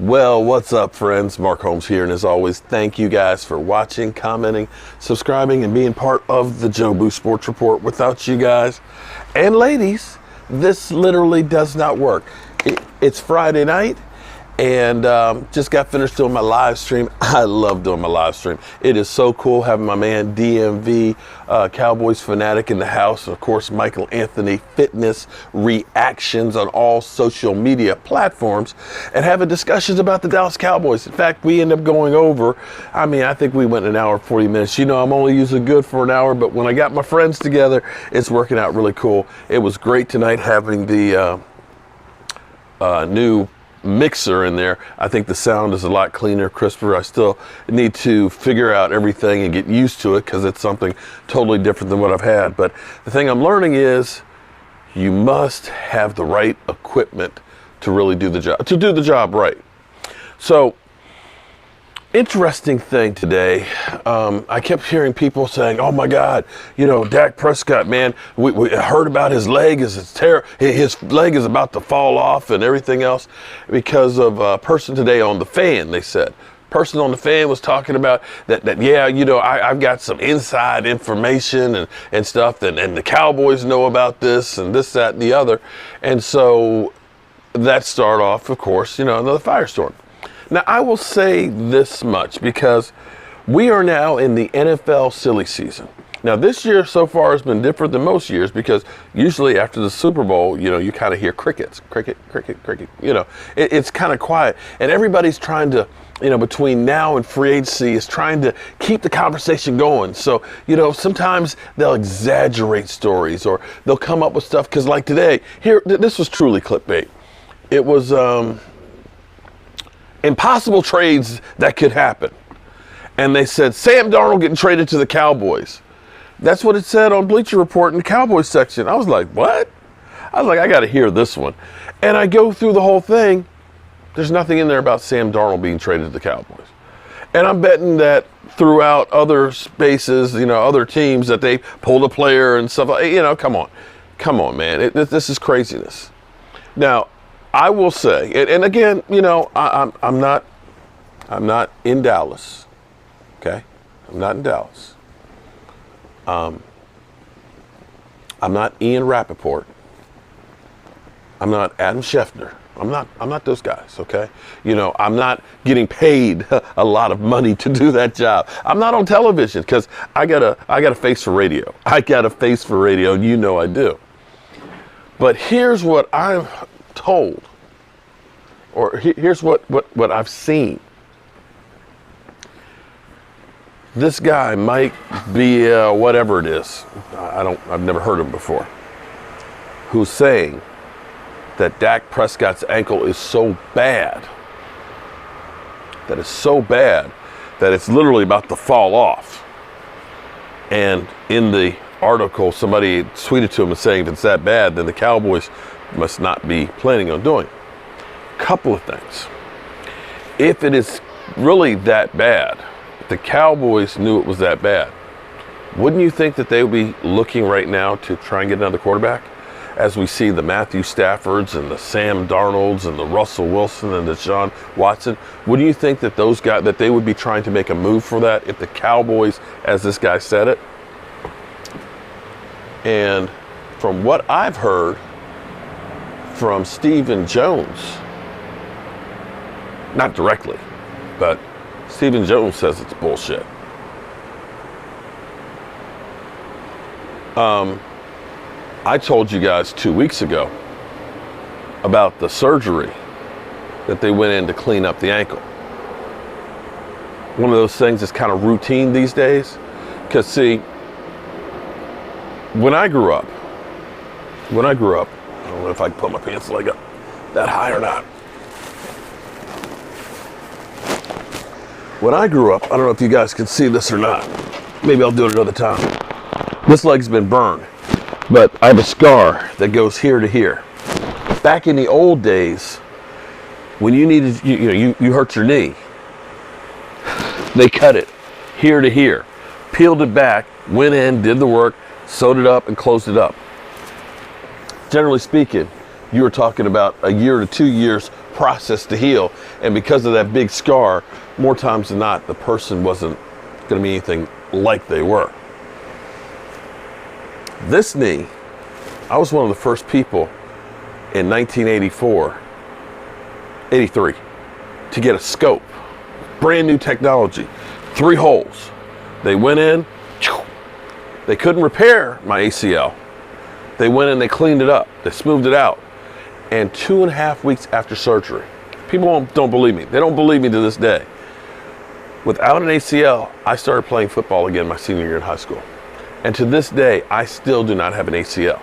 Well, what's up, friends? Mark Holmes here, and as always, thank you guys for watching, commenting, subscribing, and being part of the Joe Boo Sports Report. Without you guys and ladies, this literally does not work. It's Friday night, and just got finished doing my live stream. I love doing my live stream. It is so cool having my man DMV, Cowboys fanatic in the house, and of course Michael Anthony Fitness reactions on all social media platforms, and having discussions about the Dallas Cowboys. In fact, we end up going over, I think we went an hour 40 minutes. You know, I'm only usually good for an hour, but when I got my friends together, it's working out really cool. It was great tonight having the new mixer in there. I think the sound is a lot cleaner, crisper. I still need to figure out everything and get used to it because it's something totally different than what I've had. But the thing I'm learning is you must have the right equipment to really do the job, right. So, interesting thing today, I kept hearing people saying, oh my God, you know, Dak Prescott, man, we heard about his leg, his leg is about to fall off and everything else because of a person today on the Fan, they said. Person on the Fan was talking about that yeah, you know, I've got some inside information and stuff, and the Cowboys know about this and this, that, and the other. And so that started off, of course, you know, another firestorm. Now, I will say this much because we are now in the NFL silly season. Now, this year so far has been different than most years because usually after the Super Bowl, you know, you kind of hear crickets, cricket, cricket, cricket. You know, it's kind of quiet. And everybody's trying to, you know, between now and free agency is trying to keep the conversation going. So, you know, sometimes they'll exaggerate stories or they'll come up with stuff. Because like today, this was truly clickbait. It was impossible trades that could happen. And they said, Sam Darnold getting traded to the Cowboys. That's what it said on Bleacher Report in the Cowboys section. I was like, what? I was like, I got to hear this one. And I go through the whole thing. There's nothing in there about Sam Darnold being traded to the Cowboys. And I'm betting that throughout other spaces, you know, other teams, that they pulled a player and stuff. You know, come on, man. This is craziness. Now, I will say, and again, you know, I'm not in Dallas, okay? I'm not in Dallas. I'm not Ian Rappaport. I'm not Adam Schefter. I'm not those guys, okay? You know, I'm not getting paid a lot of money to do that job. I'm not on television because I got a face for radio. I got a face for radio, and you know I do. But here's what I'm told, or here's what I've seen. This guy, Mike Bacik, whatever it is, I've never heard of him before, who's saying that Dak Prescott's ankle is so bad, that it's literally about to fall off. And in the article, somebody tweeted to him and saying, if it's that bad, then the Cowboys must not be planning on doing it. Couple of things. If it is really that bad, if the Cowboys knew it was that bad, wouldn't you think that they would be looking right now to try and get another quarterback? As we see the Matthew Staffords and the Sam Darnolds and the Russell Wilson and the Deshaun Watson, wouldn't you think that those guys, that they would be trying to make a move for that if the Cowboys, as this guy said it? And from what I've heard from Stephen Jones, not directly, but Stephen Jones says it's bullshit. I told you guys 2 weeks ago about the surgery that they went in to clean up the ankle. One of those things that's kind of routine these days. Because see, when I grew up, I don't know if I can put my pants leg up that high or not. When I grew up, I don't know if you guys can see this or not. Maybe I'll do it another time. This leg's been burned, but I have a scar that goes here to here. Back in the old days, when you needed, you hurt your knee, they cut it here to here, peeled it back, went in, did the work, sewed it up, and closed it up. Generally speaking, you were talking about a year to 2 years process to heal. And because of that big scar, more times than not, the person wasn't going to be anything like they were. This knee, I was one of the first people in 1983 to get a scope. Brand new technology, 3 holes. They went in, they couldn't repair my ACL. They went in, they cleaned it up, they smoothed it out. And 2.5 weeks after surgery, people don't believe me. They don't believe me to this day. Without an ACL, I started playing football again my senior year in high school. And to this day, I still do not have an ACL.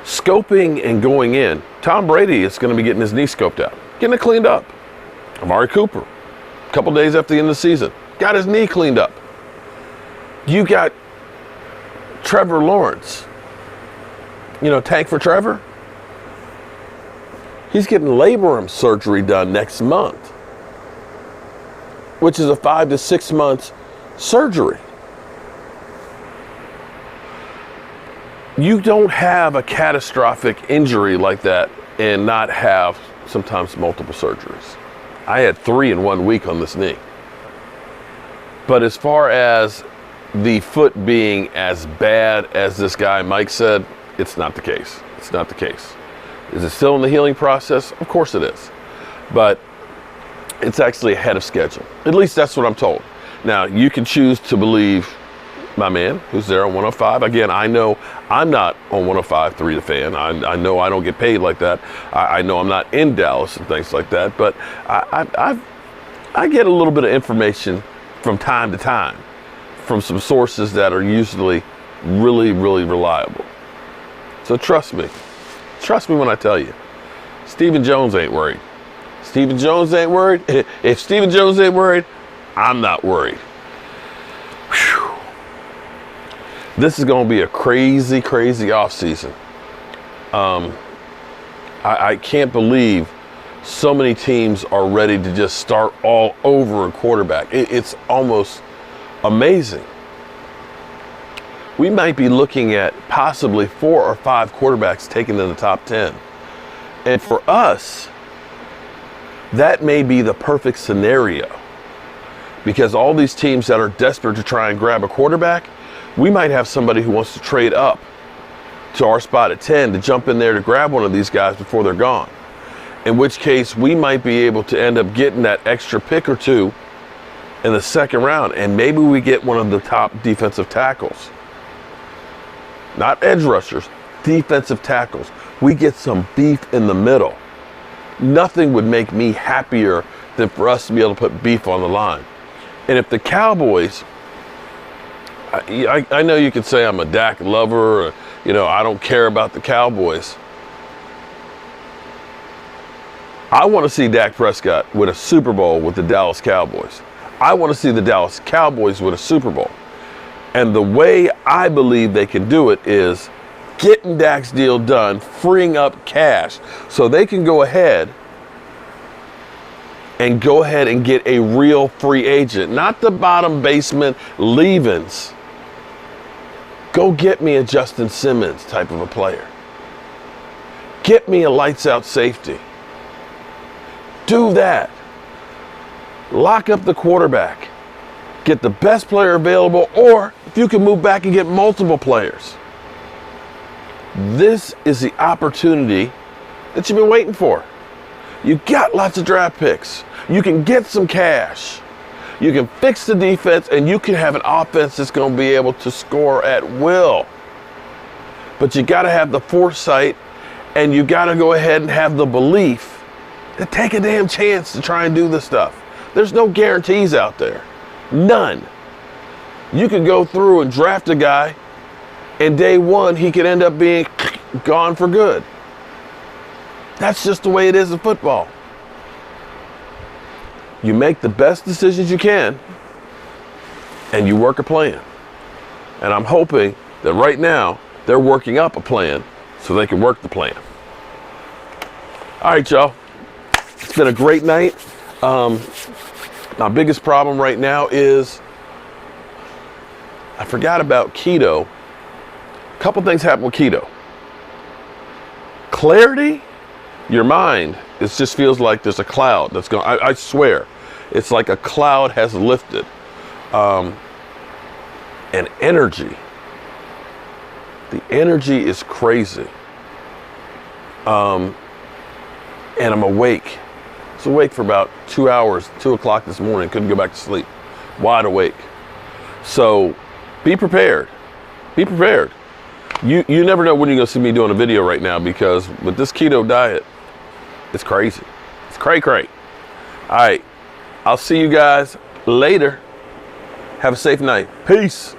Scoping and going in, Tom Brady is going to be getting his knee scoped out, getting it cleaned up. Amari Cooper, a couple days after the end of the season, got his knee cleaned up. You got Trevor Lawrence, Tank for Trevor. He's getting labrum surgery done next month, which is a 5 to 6 months surgery. You don't have a catastrophic injury like that and not have sometimes multiple surgeries. I had 3 in 1 week on this knee. But as far as the foot being as bad as this guy Mike said, it's not the case. It's not the case. Is it still in the healing process? Of course it is. But it's actually ahead of schedule. At least that's what I'm told. Now, you can choose to believe my man who's there on 105. Again, I know I'm not on 105.3 The Fan. I know I don't get paid like that. I know I'm not in Dallas and things like that. But I get a little bit of information from time to time from some sources that are usually really, really reliable. So trust me. Trust me when I tell you. Stephen Jones ain't worried. Stephen Jones ain't worried. If Stephen Jones ain't worried, I'm not worried. Whew. This is going to be a crazy, crazy offseason. I can't believe so many teams are ready to just start all over a quarterback. It's almost amazing. We might be looking at possibly 4 or 5 quarterbacks taken in the top 10. And for us, that may be the perfect scenario. Because all these teams that are desperate to try and grab a quarterback, we might have somebody who wants to trade up to our spot at 10 to jump in there to grab one of these guys before they're gone. In which case, we might be able to end up getting that extra pick or 2 in the second round. And maybe we get one of the top defensive tackles. Not edge rushers, defensive tackles. We get some beef in the middle. Nothing would make me happier than for us to be able to put beef on the line. And if the Cowboys, I know you could say I'm a Dak lover, or, I don't care about the Cowboys. I want to see Dak Prescott win a Super Bowl with the Dallas Cowboys. I want to see the Dallas Cowboys win a Super Bowl. And the way I believe they can do it is getting Dak's deal done, freeing up cash so they can go ahead and get a real free agent, not the bottom basement leavings. Go get me a Justin Simmons type of a player. Get me a lights out safety. Do that. Lock up the quarterback. Get the best player available, or if you can move back and get multiple players. This is the opportunity that you've been waiting for. You got lots of draft picks. You can get some cash. You can fix the defense, and you can have an offense that's going to be able to score at will. But you got to have the foresight, and you got to go ahead and have the belief to take a damn chance to try and do this stuff. There's no guarantees out there. None. You could go through and draft a guy, and day one, he could end up being gone for good. That's just the way it is in football. You make the best decisions you can, and you work a plan. And I'm hoping that right now, they're working up a plan so they can work the plan. All right, y'all. It's been a great night. My biggest problem right now is I forgot about keto. A couple things happened with keto. Clarity your mind, it just feels like there's a cloud that's going. I swear, it's like a cloud has lifted, and energy. The energy is crazy. And I'm awake. I was awake for about 2 hours, 2 o'clock this morning. Couldn't go back to sleep. Wide awake. So be prepared. Be prepared. You never know when you're going to see me doing a video right now, because with this keto diet, it's crazy. It's cray-cray. All right. I'll see you guys later. Have a safe night. Peace.